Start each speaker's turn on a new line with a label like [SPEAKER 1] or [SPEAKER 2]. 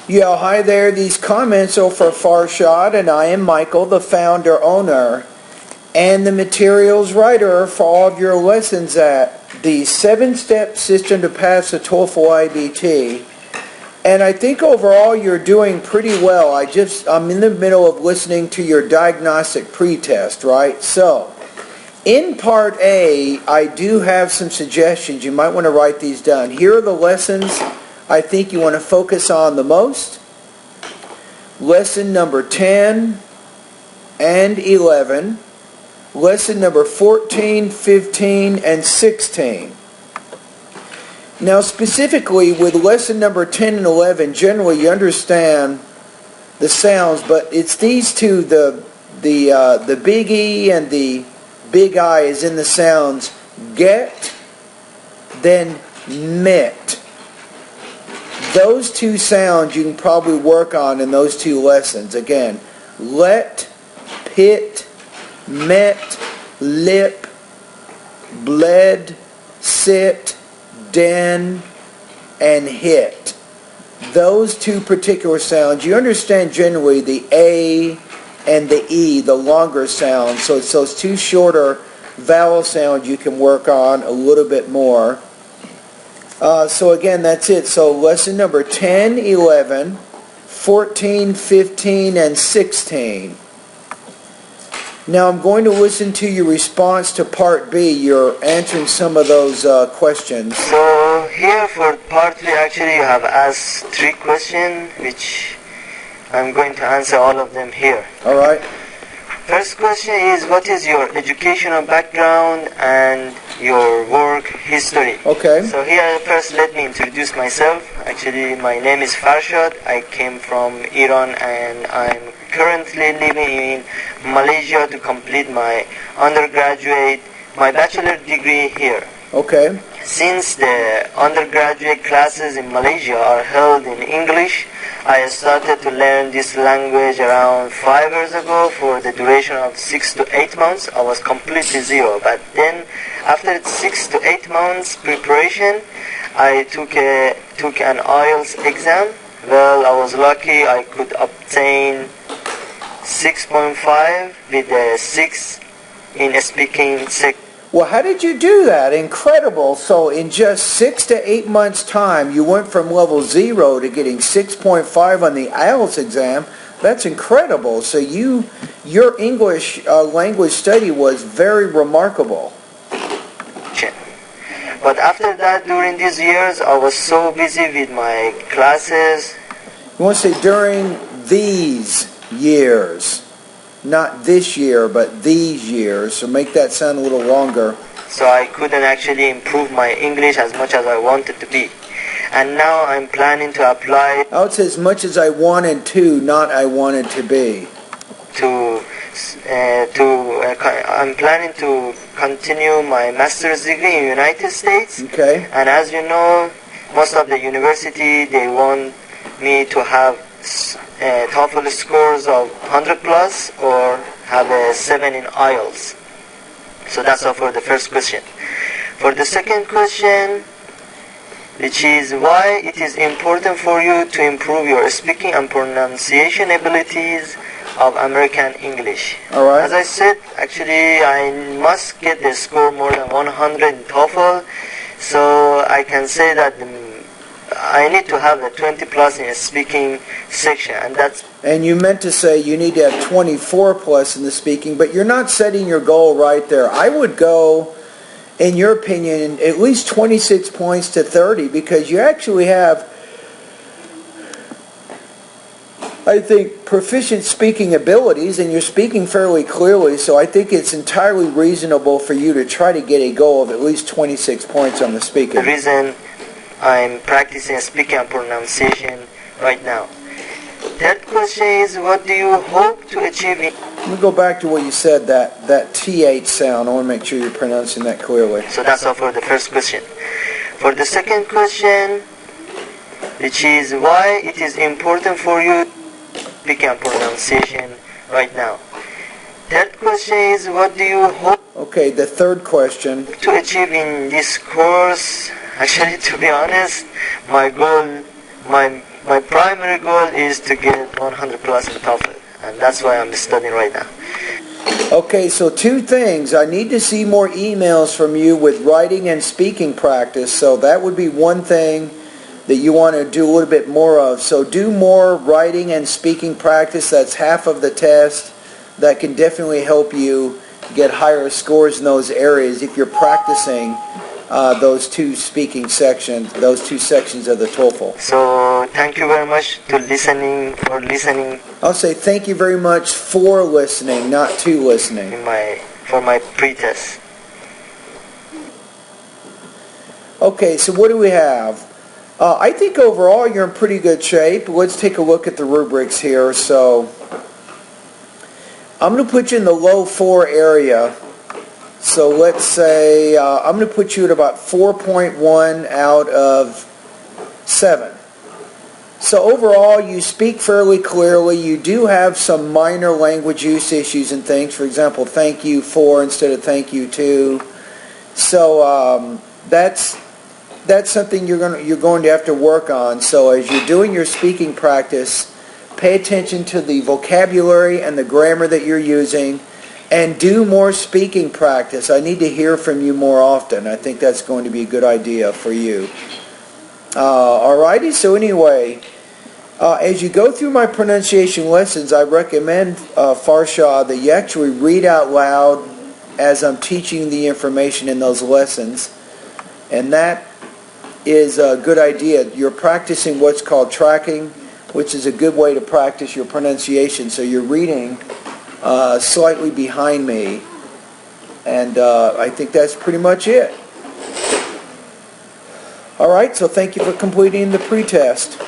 [SPEAKER 1] Yeah, hi there. These comments are for Farshad, and I am Michael, the founder, owner, and the materials writer for all of your lessons at the 7-step system to pass the TOEFL IBT. And I think overall you're doing pretty well. I'm in the middle of listening to your diagnostic pretest, right? So, in part A, I do have some suggestions. You might want to write these down. Here are the lessons I think you want to focus on the most. Lesson number 10 and 11. Lesson number 14, 15, and 16. Now specifically with lesson number 10 and 11, generally you understand the sounds, but it's these two, the big E and the big I is in the sounds get, then met. Those two sounds you can probably work on in those two lessons. Again, let, pit, met, lip, bled, sit, den, and hit. Those two particular sounds, you understand generally the A and the E, the longer sounds. So it's those two shorter vowel sounds you can work on a little bit more. So again, that's it. So lesson number 10, 11, 14, 15, and 16. Now I'm going to listen to your response to part B. You're answering some of those questions.
[SPEAKER 2] So here for part B, actually you have asked 3 questions, which I'm going to answer all of them here.
[SPEAKER 1] Alright.
[SPEAKER 2] First question is, what is your educational background and your work history?
[SPEAKER 1] Okay.
[SPEAKER 2] So here first let me introduce myself. Actually my name is Farshad. I came from Iran and I'm currently living in Malaysia to complete my bachelor degree here.
[SPEAKER 1] Okay.
[SPEAKER 2] Since the undergraduate classes in Malaysia are held in English, I started to learn this language around 5 years ago for the duration of 6 to 8 months. I was completely zero, but then after 6 to 8 months preparation, I took an IELTS exam. Well, I was lucky. I could obtain 6.5 with a 6 in speaking section.
[SPEAKER 1] Well, how did you do that? Incredible. So in just 6 to 8 months' time, you went from level 0 to getting 6.5 on the IELTS exam. That's incredible. So your English language study was very remarkable.
[SPEAKER 2] But after that, during these years, I was so busy with my classes.
[SPEAKER 1] You want to say during these years. Not this year, but these years. So make that sound a little longer.
[SPEAKER 2] So I couldn't actually improve my English as much as I wanted to be. And now I'm planning to apply.
[SPEAKER 1] I would say as much as I wanted to, not I wanted to be.
[SPEAKER 2] I'm planning to continue my master's degree in the United States.
[SPEAKER 1] Okay.
[SPEAKER 2] And as you know, most of the university, they want me to have TOEFL scores of 100 plus or have a 7 in IELTS. So that's all for the first question. For the second question, which is why it is important for you to improve your speaking and pronunciation abilities of American English.
[SPEAKER 1] Alright.
[SPEAKER 2] As I said, actually I must get the score more than 100 in TOEFL, so I can say that I need to have a 20 plus in a speaking section,
[SPEAKER 1] and you meant to say you need to have 24 plus in the speaking, but you're not setting your goal right there. I would go, in your opinion, at least 26 points to 30, because you actually have, I think, proficient speaking abilities, and you're speaking fairly clearly, so I think it's entirely reasonable for you to try to get a goal of at least 26 points on the speaking.
[SPEAKER 2] The reason I'm practicing speaking and pronunciation right now. Third question is, what do you hope to achieve in...
[SPEAKER 1] Let me go back to what you said, that TH sound. I want to make sure you're pronouncing that clearly.
[SPEAKER 2] So that's all for the first question. For the second question, which is why it is important for you speaking and pronunciation right now. Third question is, what do you hope...
[SPEAKER 1] Okay, the third question.
[SPEAKER 2] ...to achieve in this course? Actually, to be honest, my primary goal is to get 100 plus in TOEFL, and that's why I'm studying right now.
[SPEAKER 1] Okay, so two things. I need to see more emails from you with writing and speaking practice, so that would be one thing that you want to do a little bit more of. So do more writing and speaking practice. That's half of the test. That can definitely help you get higher scores in those areas if you're practicing those two sections of the TOEFL.
[SPEAKER 2] So thank you very much for listening
[SPEAKER 1] I'll say thank you very much for listening, not to listening.
[SPEAKER 2] for my pre-test.
[SPEAKER 1] Okay, so what do we have? I think overall you're in pretty good shape. Let's take a look at the rubrics here. So I'm going to put you in the low 4 area. So let's say I'm going to put you at about 4.1 out of 7. So overall, you speak fairly clearly. You do have some minor language use issues and things. For example, thank you for instead of thank you to. So that's something you're going to have to work on. So as you're doing your speaking practice, pay attention to the vocabulary and the grammar that you're using, and do more speaking practice. I need to hear from you more often. I think that's going to be a good idea for you. Alrighty, so anyway, as you go through my pronunciation lessons, I recommend, Farshad, that you actually read out loud as I'm teaching the information in those lessons. And that is a good idea. You're practicing what's called tracking, which is a good way to practice your pronunciation. So you're reading slightly behind me, and I think that's pretty much it. All right, so thank you for completing the pre-test.